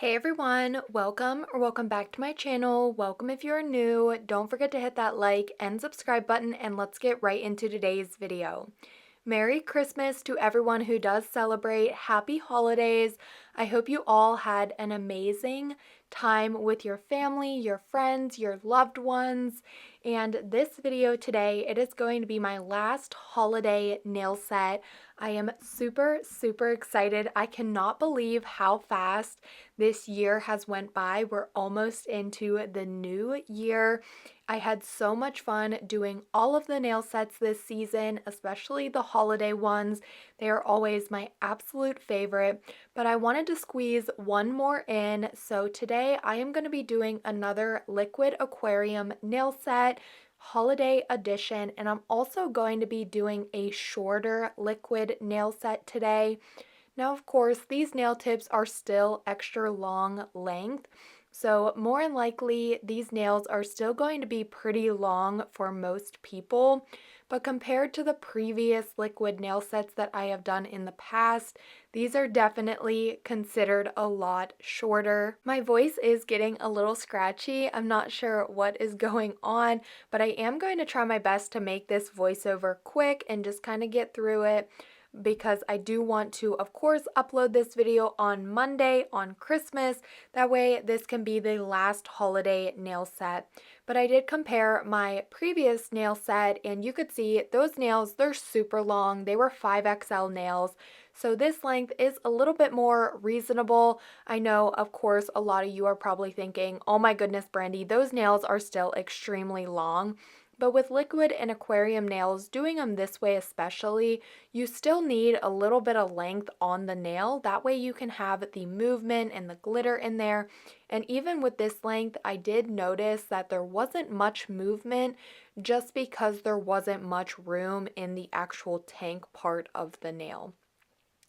Hey everyone, welcome or welcome back to my channel. Welcome if you're new. Don't forget to hit that like and subscribe button and let's get right into today's video. Merry Christmas to everyone who does celebrate. Happy holidays. I hope you all had an amazing time with your family, your friends, your loved ones. And this video today, it is going to be my last holiday nail set. I am super excited. I cannot believe how fast this year has went by. We're almost into the new year. I had so much fun doing all of the nail sets this season, especially the holiday ones. They are always my absolute favorite, but I wanted to squeeze one more in. So today I am going to be doing another liquid aquarium nail set, holiday edition, and I'm also going to be doing a shorter liquid nail set today. Now, of course, these nail tips are still extra long length, so more than likely these nails are still going to be pretty long for most people, but compared to the previous liquid nail sets that I have done in the past, these are definitely considered a lot shorter. My voice is getting a little scratchy. I'm not sure what is going on, but I am going to try my best to make this voiceover quick and just kind of get through it, because I do want to, of course, upload this video on Monday, on Christmas. That way this can be the last holiday nail set. But I did compare my previous nail set and you could see those nails, they're super long. They were 5XL nails. So this length is a little bit more reasonable. I know, of course, a lot of you are probably thinking, oh my goodness, Brandy, those nails are still extremely long. But with liquid and aquarium nails, doing them this way especially, you still need a little bit of length on the nail. That way you can have the movement and the glitter in there. And even with this length, I did notice that there wasn't much movement just because there wasn't much room in the actual tank part of the nail.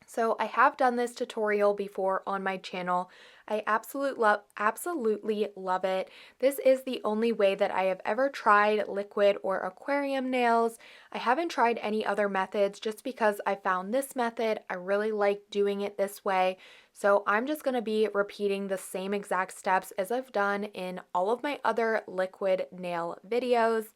So I have done this tutorial before on my channel. I absolutely love it. This is the only way that I have ever tried liquid or aquarium nails. I haven't tried any other methods just because I found this method. I really like doing it this way. So I'm just going to be repeating the same exact steps as I've done in all of my other liquid nail videos.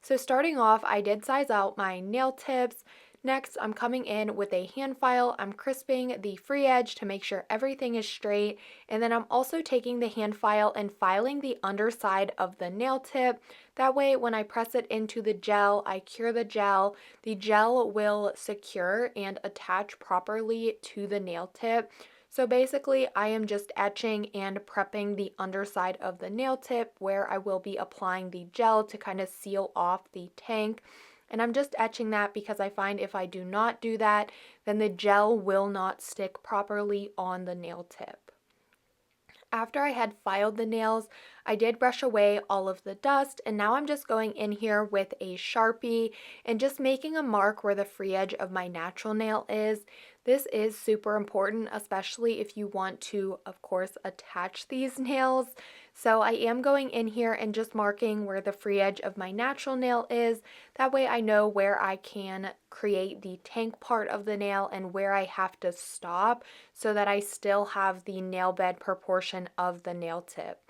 So starting off, I did size out my nail tips. Next, I'm coming in with a hand file. I'm crisping the free edge to make sure everything is straight. And then I'm also taking the hand file and filing the underside of the nail tip. That way, when I press it into the gel, I cure the gel will secure and attach properly to the nail tip. So basically, I am just etching and prepping the underside of the nail tip where I will be applying the gel to kind of seal off the tank. And I'm just etching that because I find if I do not do that, then the gel will not stick properly on the nail tip. After I had filed the nails, I did brush away all of the dust, and now I'm just going in here with a Sharpie and just making a mark where the free edge of my natural nail is. This is super important, especially if you want to, of course, attach these nails. So I am going in here and just marking where the free edge of my natural nail is. That way I know where I can create the tank part of the nail and where I have to stop so that I still have the nail bed proportion of the nail tip.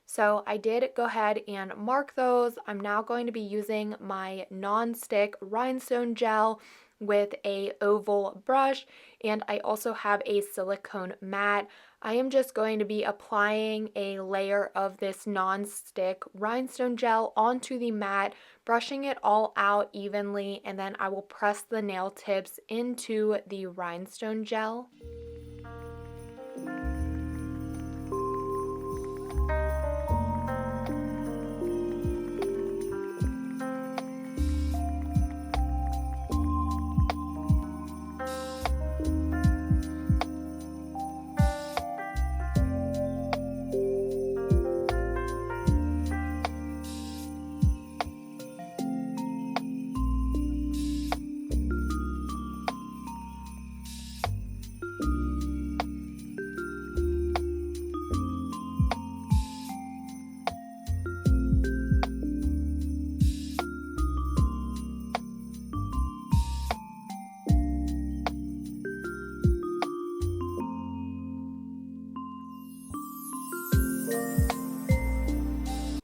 So I did go ahead and mark those. I'm now going to be using my non-stick rhinestone gel with a oval brush, and I also have a silicone mat. I am just going to be applying a layer of this non-stick rhinestone gel onto the mat, brushing it all out evenly, and then I will press the nail tips into the rhinestone gel.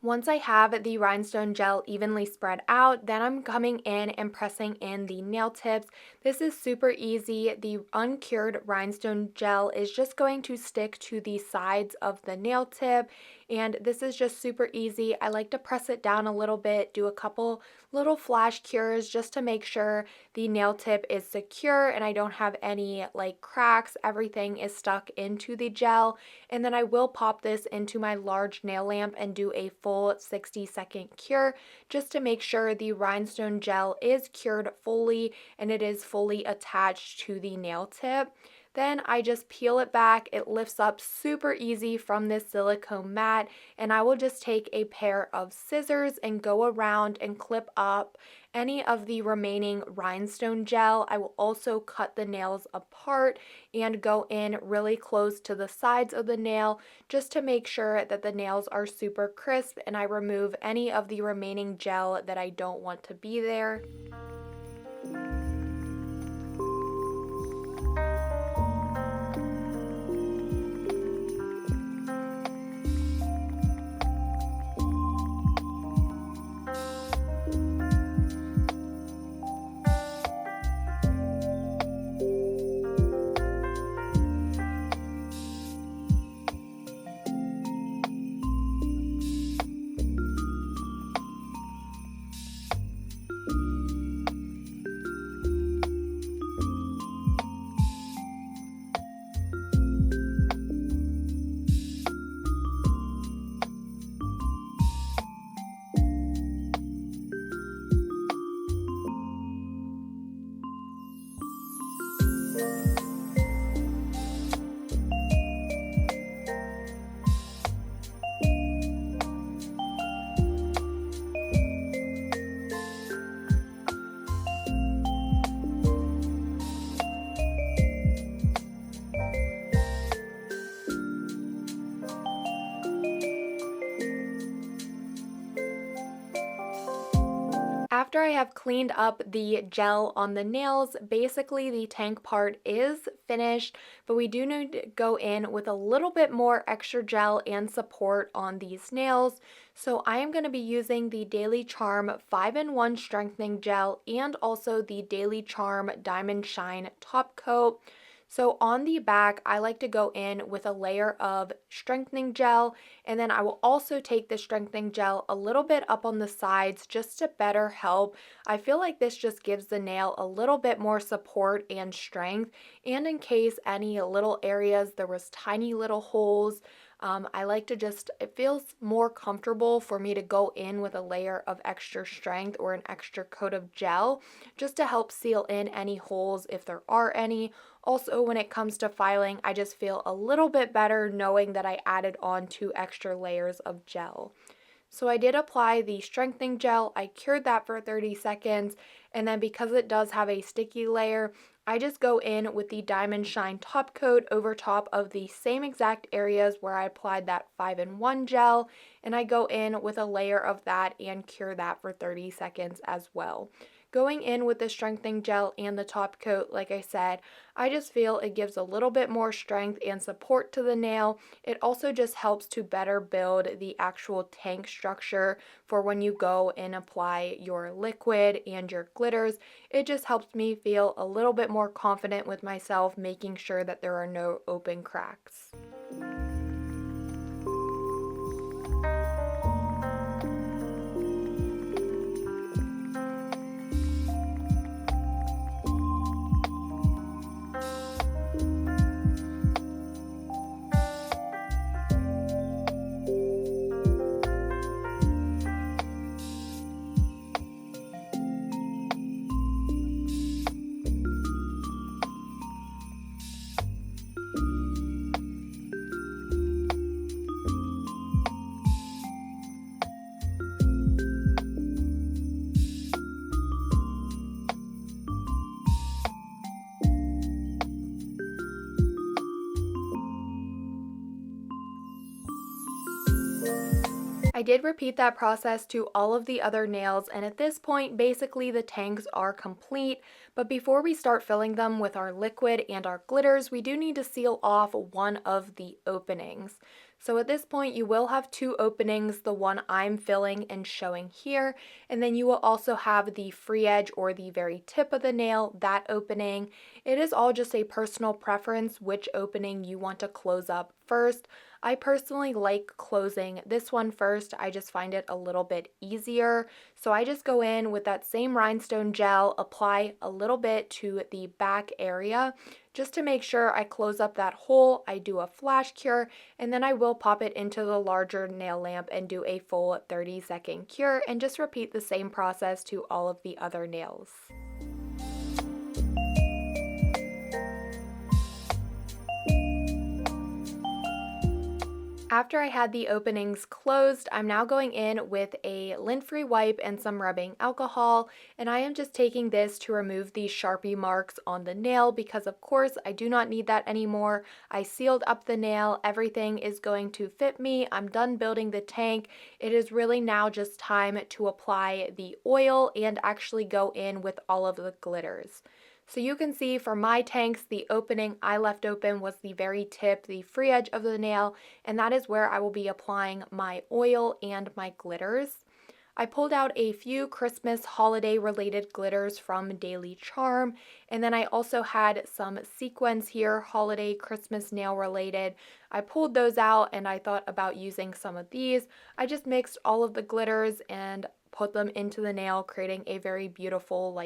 Once I have the rhinestone gel evenly spread out, then I'm coming in and pressing in the nail tips. This is super easy. The uncured rhinestone gel is just going to stick to the sides of the nail tip, and this is just super easy. I like to press it down a little bit, do a couple little flash cures just to make sure the nail tip is secure and I don't have any like cracks. Everything is stuck into the gel, and then I will pop this into my large nail lamp and do a full 60-second cure just to make sure the rhinestone gel is cured fully and it is fully attached to the nail tip. Then I just peel it back. It lifts up super easy from this silicone mat, and I will just take a pair of scissors and go around and clip up any of the remaining rhinestone gel. I will also cut the nails apart and go in really close to the sides of the nail just to make sure that the nails are super crisp, and I remove any of the remaining gel that I don't want to be there. After I have cleaned up the gel on the nails, basically the tank part is finished, but we do need to go in with a little bit more extra gel and support on these nails. So I am going to be using the Daily Charm 5-in-1 Strengthening Gel and also the Daily Charm Diamond Shine Top Coat. So on the back, I like to go in with a layer of strengthening gel, and then I will also take the strengthening gel a little bit up on the sides just to better help. I feel like this just gives the nail a little bit more support and strength, and in case any little areas there was tiny little holes, I like to just, it feels more comfortable for me to go in with a layer of extra strength or an extra coat of gel just to help seal in any holes if there are any. Also, when it comes to filing, I just feel a little bit better knowing that I added on 2 extra layers of gel. So I did apply the strengthening gel, I cured that for 30 seconds, and then because it does have a sticky layer, I just go in with the Diamond Shine Top Coat over top of the same exact areas where I applied that 5-in-1 gel, and I go in with a layer of that and cure that for 30 seconds as well. Going in with the strengthening gel and the top coat, like I said, I just feel it gives a little bit more strength and support to the nail. It also just helps to better build the actual tank structure for when you go and apply your liquid and your glitters. It just helps me feel a little bit more confident with myself, making sure that there are no open cracks. I did repeat that process to all of the other nails, and at this point basically the tanks are complete, but before we start filling them with our liquid and our glitters, we do need to seal off one of the openings. So at this point, you will have two openings, the one I'm filling and showing here, and then you will also have the free edge or the very tip of the nail, that opening. It is all just a personal preference which opening you want to close up first. I personally like closing this one first. I just find it a little bit easier. So I just go in with that same rhinestone gel, apply a little bit to the back area just to make sure I close up that hole. I do a flash cure, and then I will pop it into the larger nail lamp and do a full 30-second cure, and just repeat the same process to all of the other nails. After I had the openings closed, I'm now going in with a lint-free wipe and some rubbing alcohol, and I am just taking this to remove these Sharpie marks on the nail because of course I do not need that anymore. I sealed up the nail, everything is going to fit me, I'm done building the tank. It is really now just time to apply the oil and actually go in with all of the glitters. So you can see for my tanks, the opening I left open was the very tip, the free edge of the nail, and that is where I will be applying my oil and my glitters. I pulled out a few Christmas holiday related glitters from Daily Charm, and then I also had some sequins here, holiday Christmas nail related. I pulled those out and I thought about using some of these. I just mixed all of the glitters and put them into the nail, creating a very beautiful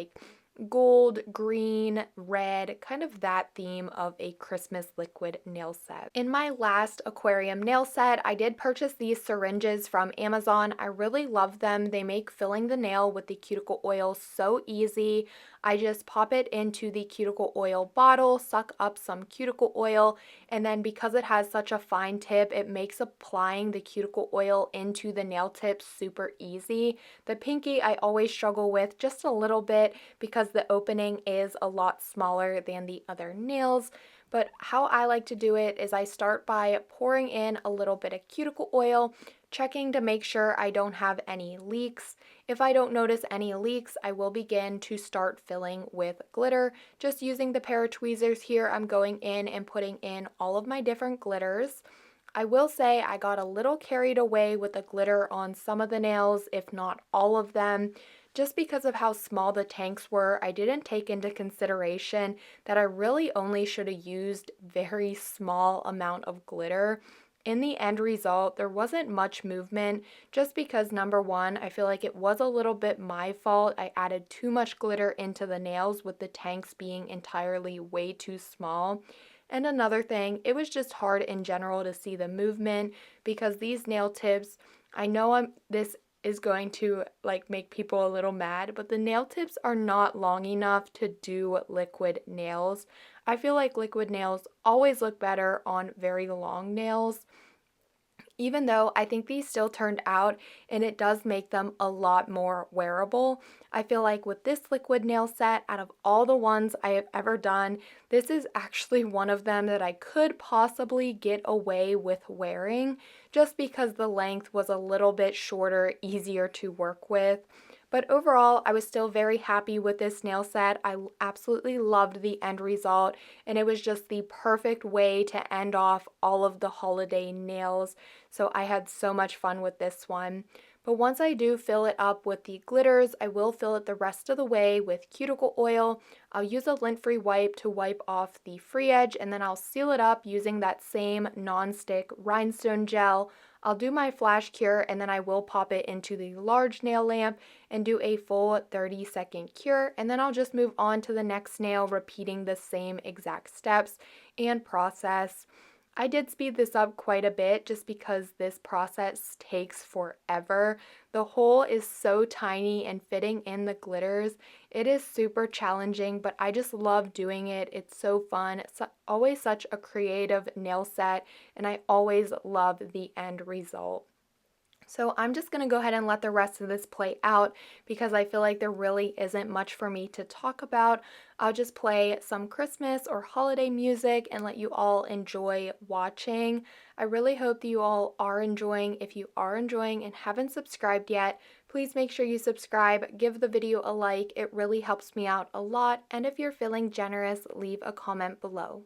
gold, green, red, kind of that theme of a Christmas liquid nail set. In my last aquarium nail set, I did purchase these syringes from Amazon. I really love them. They make filling the nail with the cuticle oil so easy. I just pop it into the cuticle oil bottle, suck up some cuticle oil, and then because it has such a fine tip, it makes applying the cuticle oil into the nail tip super easy. The pinky I always struggle with just a little bit because the opening is a lot smaller than the other nails. But how I like to do it is I start by pouring in a little bit of cuticle oil, checking to make sure I don't have any leaks. If I don't notice any leaks, I will begin to start filling with glitter. Just using the pair of tweezers here, I'm going in and putting in all of my different glitters. I will say I got a little carried away with the glitter on some of the nails, if not all of them. Just because of how small the tanks were, I didn't take into consideration that I really only should have used very small amount of glitter. In the end result, there wasn't much movement just because number one, I feel like it was a little bit my fault. I added too much glitter into the nails with the tanks being entirely way too small. And another thing, it was just hard in general to see the movement because these nail tips, I know this is going to make people a little mad, but the nail tips are not long enough to do liquid nails. I feel like liquid nails always look better on very long nails. Even though I think these still turned out and it does make them a lot more wearable. I feel like with this liquid nail set, out of all the ones I have ever done, this is actually one of them that I could possibly get away with wearing just because the length was a little bit shorter, easier to work with. But overall, I was still very happy with this nail set. I absolutely loved the end result, and it was just the perfect way to end off all of the holiday nails. So I had so much fun with this one. But once I do fill it up with the glitters, I will fill it the rest of the way with cuticle oil. I'll use a lint-free wipe to wipe off the free edge, and then I'll seal it up using that same non-stick rhinestone gel. I'll do my flash cure, and then I will pop it into the large nail lamp and do a full 30-second cure, and then I'll just move on to the next nail, repeating the same exact steps and process. I did speed this up quite a bit just because this process takes forever. The hole is so tiny and fitting in the glitters. It is super challenging, but I just love doing it. It's so fun. It's always such a creative nail set, and I always love the end result. So I'm just going to go ahead and let the rest of this play out because I feel like there really isn't much for me to talk about. I'll just play some Christmas or holiday music and let you all enjoy watching. I really hope that you all are enjoying. If you are enjoying and haven't subscribed yet, please make sure you subscribe, give the video a like. It really helps me out a lot. And if you're feeling generous, leave a comment below.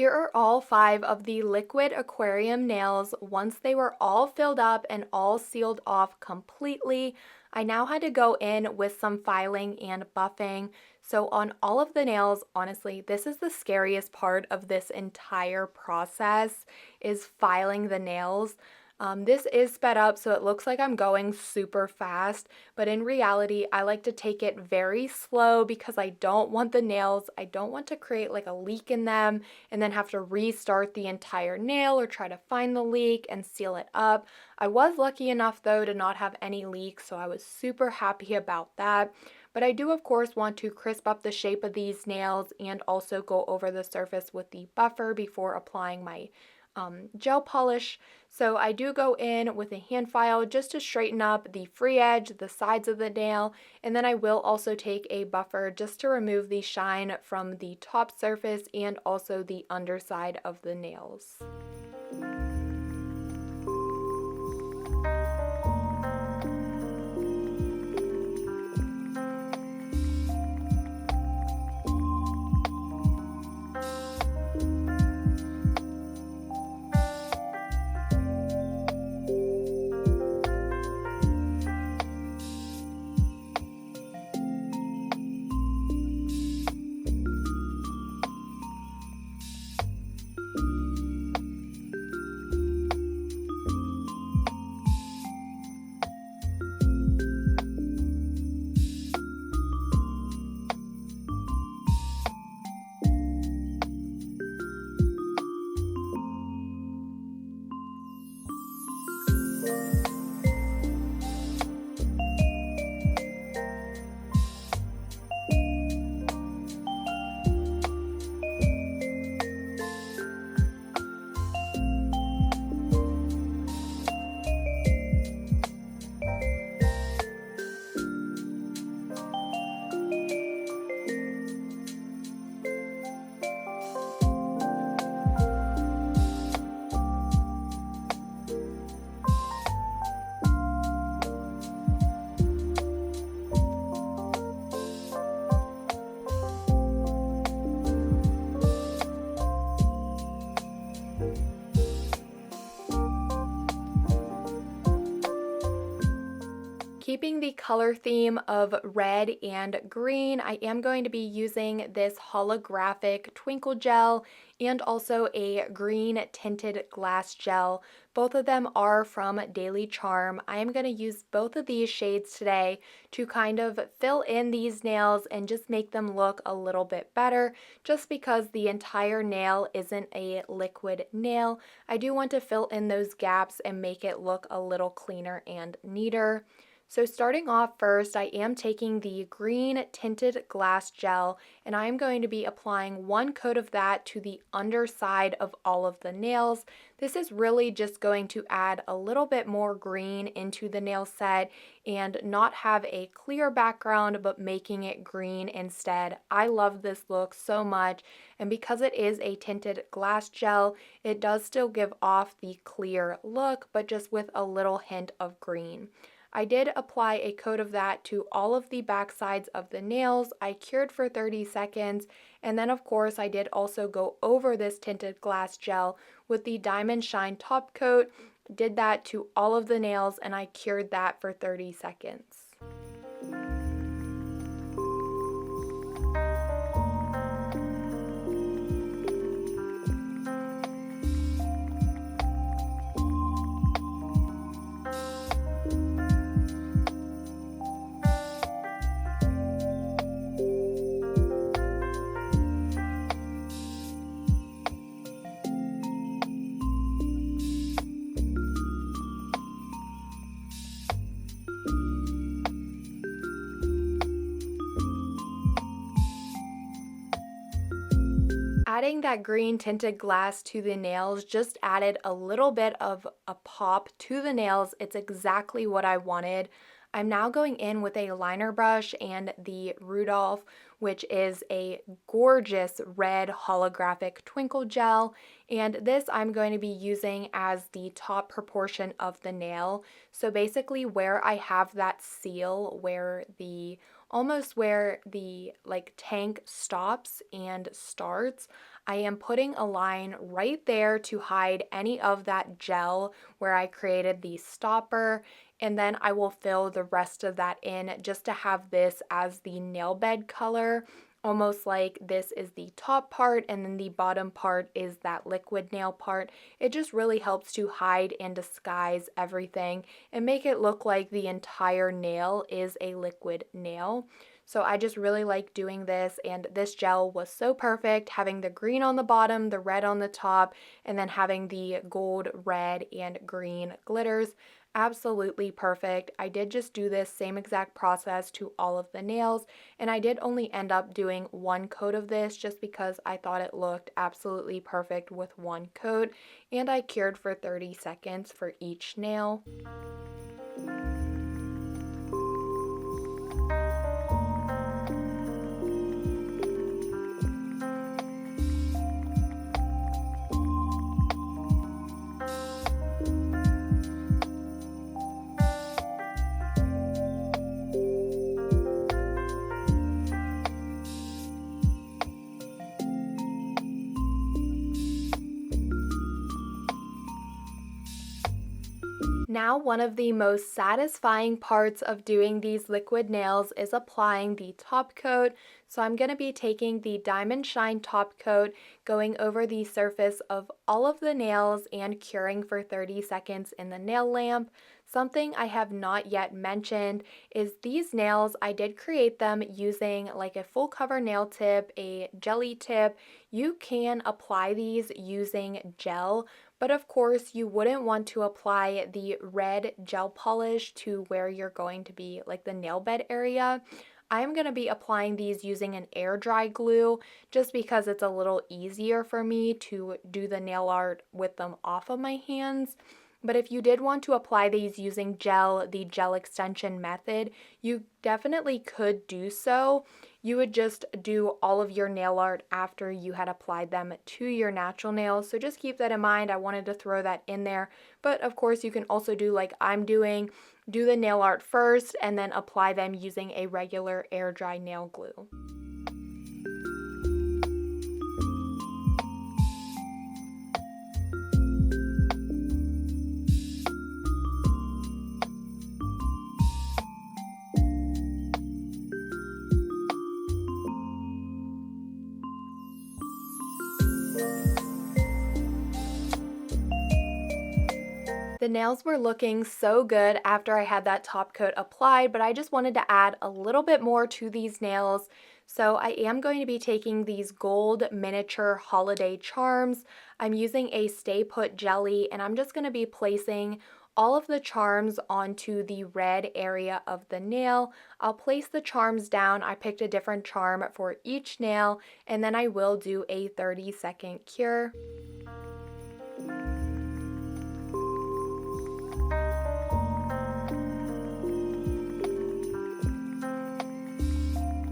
Here are all 5 of the liquid aquarium nails. Once they were all filled up and all sealed off completely, I now had to go in with some filing and buffing. So on all of the nails, honestly, this is the scariest part of this entire process, is filing the nails. This is sped up, so it looks like I'm going super fast, but in reality, I like to take it very slow because I don't want I don't want to create like a leak in them and then have to restart the entire nail or try to find the leak and seal it up. I was lucky enough though to not have any leaks, so I was super happy about that. But I do of course want to crisp up the shape of these nails and also go over the surface with the buffer before applying my gel polish. So I do go in with a hand file just to straighten up the free edge, the sides of the nail, and then I will also take a buffer just to remove the shine from the top surface and also the underside of the nails. Keeping the color theme of red and green, I am going to be using this holographic twinkle gel and also a green tinted glass gel. Both of them are from Daily Charm. I am going to use both of these shades today to kind of fill in these nails and just make them look a little bit better. Just because the entire nail isn't a liquid nail, I do want to fill in those gaps and make it look a little cleaner and neater. So starting off first, I am taking the green tinted glass gel and I'm going to be applying 1 coat of that to the underside of all of the nails. This is really just going to add a little bit more green into the nail set and not have a clear background but making it green instead. I love this look so much, and because it is a tinted glass gel, it does still give off the clear look but just with a little hint of green. I did apply a coat of that to all of the back sides of the nails. I cured for 30 seconds, and then of course I did also go over this tinted glass gel with the Diamond Shine top coat. Did that to all of the nails and I cured that for 30 seconds. Adding that green tinted glass to the nails just added a little bit of a pop to the nails. It's exactly what I wanted. I'm now going in with a liner brush and the Rudolph, which is a gorgeous red holographic twinkle gel, and this I'm going to be using as the top proportion of the nail. So basically where I have that seal, where the like tank stops and starts, I am putting a line right there to hide any of that gel where I created the stopper, and then I will fill the rest of that in just to have this as the nail bed color. Almost like this is the top part and then the bottom part is that liquid nail part. It just really helps to hide and disguise everything and make it look like the entire nail is a liquid nail. So I just really like doing this, and this gel was so perfect, having the green on the bottom, the red on the top, and then having the gold, red, and green glitters. Absolutely perfect. I did just do this same exact process to all of the nails, and I did only end up doing one coat of this just because I thought it looked absolutely perfect with one coat, and I cured for 30 seconds for each nail. Now, one of the most satisfying parts of doing these liquid nails is applying the top coat. So I'm going to be taking the Diamond Shine top coat, going over the surface of all of the nails and curing for 30 seconds in the nail lamp. Something I have not yet mentioned is these nails, I did create them using like a full cover nail tip, a jelly tip. You can apply these using gel, but of course, you wouldn't want to apply the red gel polish to where you're going to be like the nail bed area. I'm going to be applying these using an air dry glue just because it's a little easier for me to do the nail art with them off of my hands. But if you did want to apply these using gel, the gel extension method, you definitely could do so. You would just do all of your nail art after you had applied them to your natural nails. So just keep that in mind. I wanted to throw that in there. But of course, you can also do like I'm doing, do the nail art first and then apply them using a regular air dry nail glue. The nails were looking so good after I had that top coat applied, but I just wanted to add a little bit more to these nails. So I am going to be taking these gold miniature holiday charms. I'm using a Stay Put jelly, and I'm just going to be placing all of the charms onto the red area of the nail. I'll place the charms down. I picked a different charm for each nail, and then I will do a 30-second cure.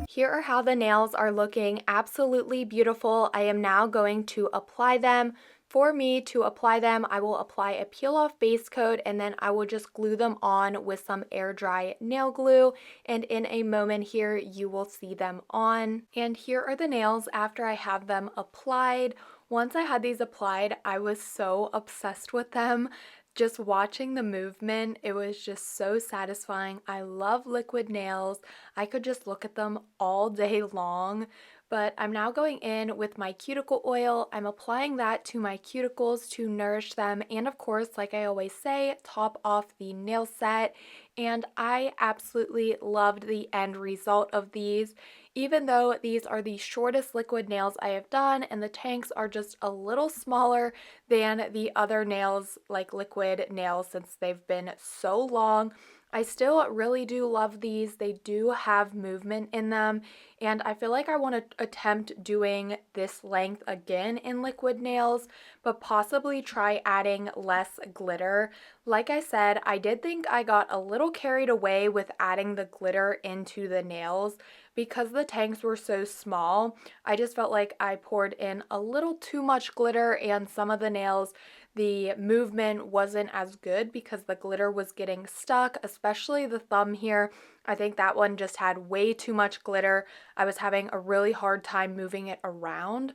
Here are how the nails are looking. Absolutely beautiful. I am now going to apply them. For me to apply them, I will apply a peel off base coat and then I will just glue them on with some air dry nail glue, and in a moment here you will see them on. And here are the nails after I have them applied. Once I had these applied, I was so obsessed with them. Just watching the movement, it was just so satisfying. I love liquid nails. I could just look at them all day long. But I'm now going in with my cuticle oil. I'm applying that to my cuticles to nourish them. And of course, like I always say, top off the nail set. And I absolutely loved the end result of these. Even though these are the shortest liquid nails I have done and the tanks are just a little smaller than the other nails, like liquid nails, since they've been so long, I still really do love these. They do have movement in them, and I feel like I want to attempt doing this length again in liquid nails, but possibly try adding less glitter. Like I said, I did think I got a little carried away with adding the glitter into the nails because the tanks were so small. I just felt like I poured in a little too much glitter, and some of the nails, the movement wasn't as good because the glitter was getting stuck, especially the thumb here. I think that one just had way too much glitter. I was having a really hard time moving it around.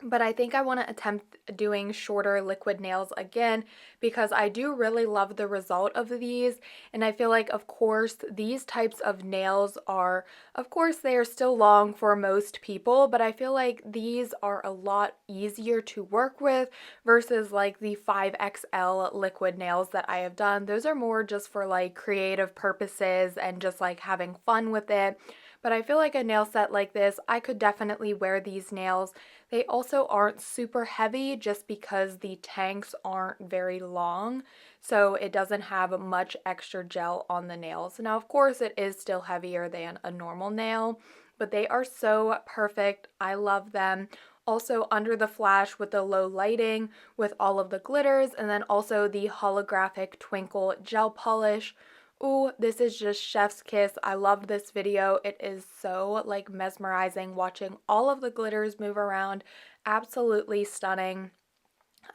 but I think I want to attempt doing shorter liquid nails again because I do really love the result of these. And I feel like, of course, these types of nails are, of course, they are still long for most people, but I feel like these are a lot easier to work with versus like the 5XL liquid nails that I have done. Those are more just for like creative purposes and just like having fun with it. But I feel like a nail set like this, I could definitely wear these nails. They also aren't super heavy just because the tanks aren't very long, so it doesn't have much extra gel on the nails. Now, of course, it is still heavier than a normal nail, but they are so perfect. I love them. Also, under the flash with the low lighting, with all of the glitters, and then also the holographic twinkle gel polish. Ooh, this is just chef's kiss. I loved this video. It is so like mesmerizing watching all of the glitters move around. Absolutely stunning.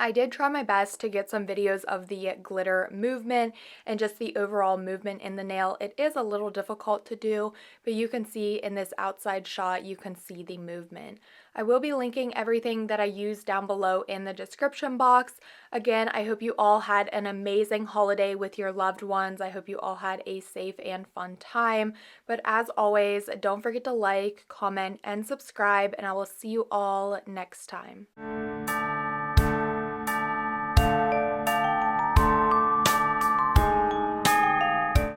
I did try my best to get some videos of the glitter movement and just the overall movement in the nail. It is a little difficult to do, but you can see in this outside shot, you can see the movement. I will be linking everything that I used down below in the description box. Again, I hope you all had an amazing holiday with your loved ones. I hope you all had a safe and fun time. But as always, don't forget to like, comment, and subscribe, and I will see you all next time.